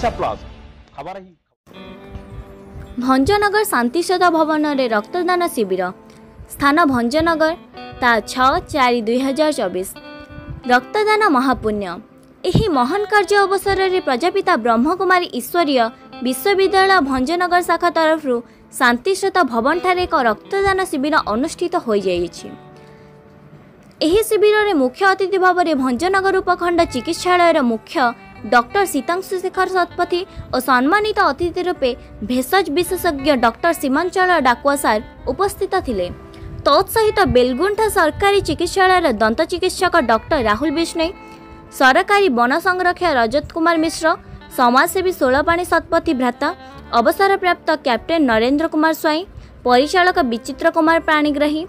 Odisha plus खबर ही भंजनगर शांतिसौध भवन में रक्तदान शिविर स्थान भंजनगर ता 6/4/2024 रक्तदान महापुण्य एही महान कार्य अवसर में प्रजापिता ब्रह्मकुमारी ईश्वरीय विश्वविद्यालय भंजनगर शाखा तरफ शांतिसौध भवन ठारे एक रक्तदान शिविर अनुष्ठित हो जाइछि। एही शिविर में मुख्य अतिथि भाव में भंजनगर उपखंड चिकित्सालय मुख्य डॉक्टर सीतांशु शेखर शतपथी और सम्मानित अतिथि रूपे भेषज विशेषज्ञ डॉक्टर सीमांचल डाकुआ सार उपस्थित थिले। तत्सहित बेलगुंठा सरकारी चिकित्सालय दंत चिकित्सक डॉक्टर राहुल विष्णु, सरकारी वन संरक्षक रजत कुमार मिश्र, समाजसेवी सोलपाणी शतपथी भ्राता, अवसरप्राप्त कैप्टेन नरेंद्र कुमार स्वाई, परिचालक विचित्र कुमार प्राणीग्राही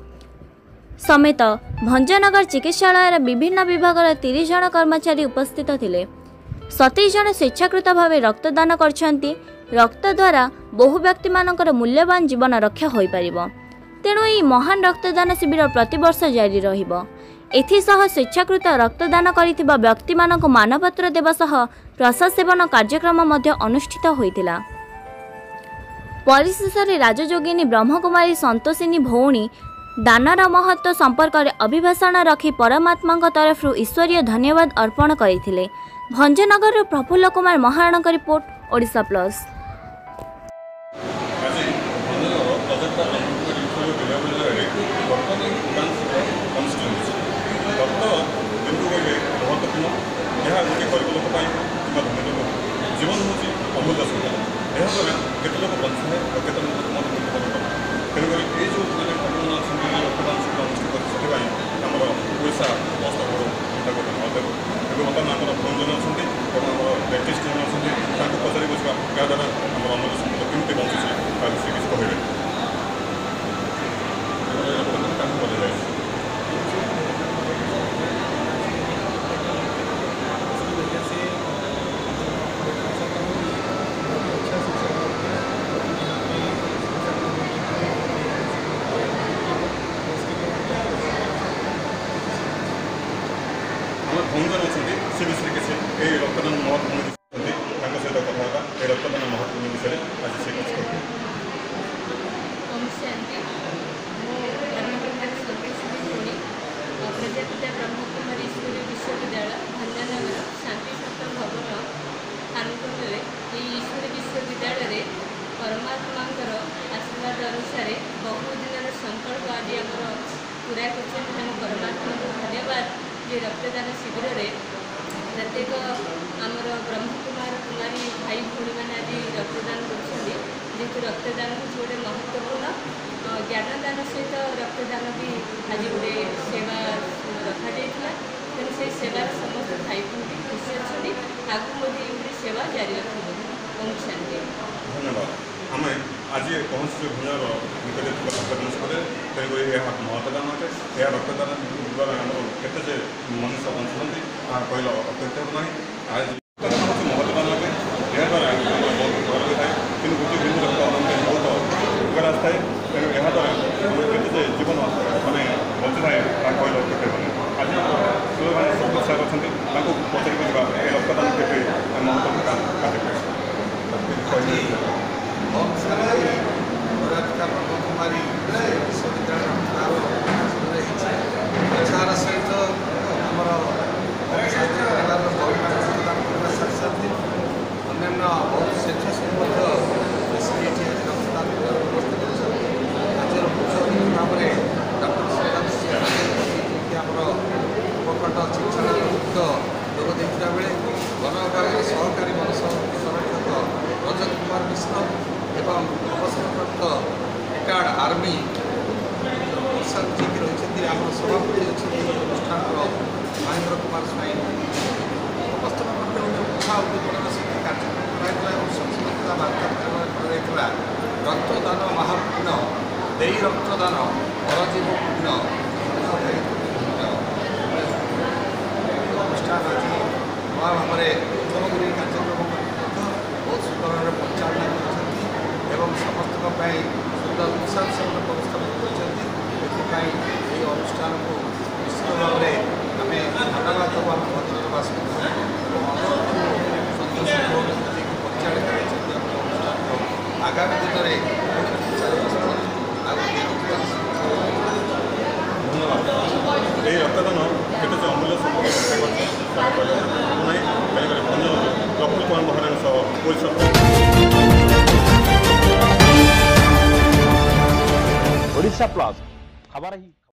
समेत भंजनगर चिकित्सालय विभिन्न विभाग 30 जन कर्मचारी उपस्थित थिले। 27 जन स्वेच्छाकृत भाव रक्तदान करछंती। रक्त द्वारा बहु व्यक्ति मानकर मूल्यवान जीवन रक्षा हो पारिबो। तेणु यह महान रक्तदान शिविर प्रतिवर्ष जारी रहिबो। एथिसह स्वेच्छाकृत रक्तदान करिथिबा व्यक्ति मानक मानपत्र देवा सह प्रसाद सेवन कार्यक्रम मध्य अनुष्ठित होइतिला। परिशेषरे राजयोगिनी ब्रह्मकुमारी संतोषिनी भौणी दानर महत्व संपर्क में अभिभाषण रखी परमात्मा तरफ ईश्वरीय धन्यवाद अर्पण करते। भंजनगर प्रफुल्ल कुमार महाराणा का रिपोर्ट ओडिशा प्लस। जीवन हूँ अमूल्य संपदा याद्वारा केते लोक बंचाए और केते लोक तेणुक ये जो मैंने रक्तदान शिविर अनुष्ठित करते आम ओडिशा मस्त बड़ चिंता करते बर्तमान आम भंजन अच्छा और डेंटिस्ट जन अच्छा पचारि बुझा याद्वारा आम अमूल्य संपदा केमती बंचुचे से किसी कहे भंजन अच्छा से विषय किसी रक्तदान महत्व सहित कथा रक्तदान महत्व विषय आज से प्रजापिता ब्रह्मकुमारी ईश्वरीय विश्वविद्यालय भंजनगर शांतिसौध भवन आनुकूल्य ईश्वरीय विश्वविद्यालय परमात्मा आशीर्वाद अनुसार बहुदिन संकल्प आज आम पूरा कर परमात्मा को धन्यवाद। ये रक्तदान शिविर में प्रत्येक आमर ब्रह्मकुमार कुमारी भाई भौणी मैंने आज रक्तदान करेतु रक्तदान हूँ गोटे महत्वपूर्ण ज्ञानदान सहित रक्तदान भी आज गोटे सेवा रखा तेणु से सेवार समस्त भाई भौणी खुशी अच्छा आगे गोटे सेवा जारी रखा। ओम शांति। धन्यवाद। आम आज पहुँचु भूमिर निकट रक्तदान शिविर तेणुक यह महत्वदान अटे। यह रक्तदान द्वारा आम केते मनुष्य बंचुंट कहल अत्युक्त ना। आज रक्तदान हूँ महत्वदान अटे। यह द्वारा बहुत गर्व होता है कि गोटे बिंदु रक्त बहुत उपकार आए तेणु यह द्वारा केते जीवन मैंने बंचु थाए कहल अत्युक्त आज जो सब सार अच्छा पचारि बुझा रक्तदान के महत्व ब्रह्मकुमारी विश्वविद्यालय प्रचार सहित आमर साहित्य परिवार रक्तदान करने साथ साथ अन्य बहुत स्वेच्छासेवी रक्तदान आज मुख्य अतिथि भाव में डॉक्टर आमर उपखंड चिकित्सालय मुख्य जोग देता बेले वन विभाग सहकारी वन संरक्षक रजत कुमार मिश्र एवं अवसरप्राप्त रिटायर्ड आर्मी प्रसाद जी की रही आम सभापति अच्छे अनुष्ठान महेंद्र कुमार स्वाई उपस्थान उत्साह उद्दीपन सहित कार्यक्रम कराई संस्कृत वार्ता रक्तदान महापुण्य दे रक्तदान परजीव पुण्य अनुष्ठान आज नवा भाव में प्रथम गुरी कार्यक्रम बहुत सुंदर भाव परिचालना एवं समस्त सुंदर उत्साह से उपस्थापन कर अनुष्ठान को निश्चित भाव में आम धन्यवाद देव भद्रकवासी सतोष ତାହା କହିଲେ ନାହିଁ ତେଣୁକରି ଭଞ୍ଜନରୁ ପ୍ରଫୁଲ୍ଲ କୁମାର ମହାରାଣୀ ସହ ପରିଷଦ ଓଡ଼ିଶା ପ୍ଲସ୍ ଖବର ହିଁ